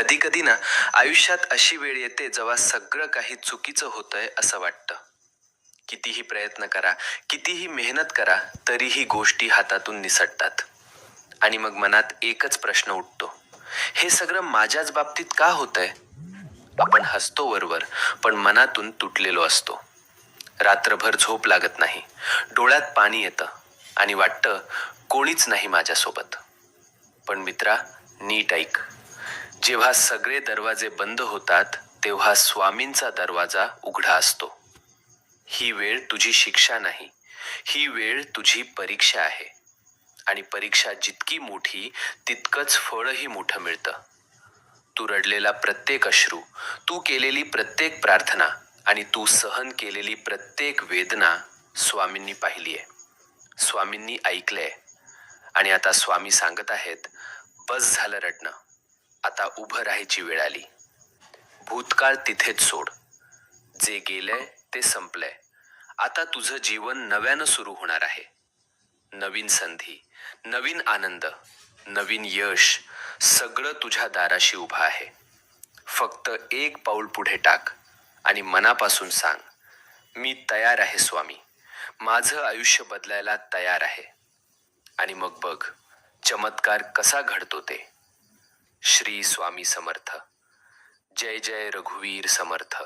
कधी कधी ना आयुष्यात अशी वेळ येते जेव्हा सगळं काही चुकीचं होतंय असं वाटतं. कितीही प्रयत्न करा, कितीही मेहनत करा, तरीही गोष्टी हातातून निसटतात. आणि मग मनात एकच प्रश्न उठतो, हे सगळं माझ्याच बाबतीत का होतंय? आपण हसतो बरोबर, पण मनातून तुटलेलो असतो. रात्रभर झोप लागत नाही, डोळ्यात पाणी येतं आणि वाटतं कोणीच नाही माझ्यासोबत. पण मित्रा, नीट ऐक. जेव्हा सगळे दरवाजे बंद होतात तेव्हा स्वामींचा दरवाजा उघडा असतो. ही वेळ तुझी शिक्षा नाही, ही वेळ तुझी परीक्षा आहे. आणि परीक्षा जितकी मोठी तितकंच फळही मोठं मिळतं. तू रडलेला प्रत्येक अश्रू, तू केलेली प्रत्येक प्रार्थना आणि तू सहन केलेली प्रत्येक वेदना स्वामींनी पाहिलीये, स्वामींनी ऐकलंय. आणि आता स्वामी सांगत आहेत, बस झालं रडणं, आता उभं राहायची वेळ आली. भूतकाळ तिथेच सोड, जे गेलंय ते संपलंय. आता तुझं जीवन नव्यानं सुरू होणार आहे. नवीन संधी, नवीन आनंद, नवीन यश, सगळं तुझ्या दाराशी उभं आहे. फक्त एक पाऊल पुढे टाक आणि मनापासून सांग, मी तयार आहे स्वामी, माझं आयुष्य बदलायला तयार आहे. आणि मग बघ चमत्कार कसा घडतो ते. श्री स्वामी समर्थ. जय जय रघुवीर समर्थ.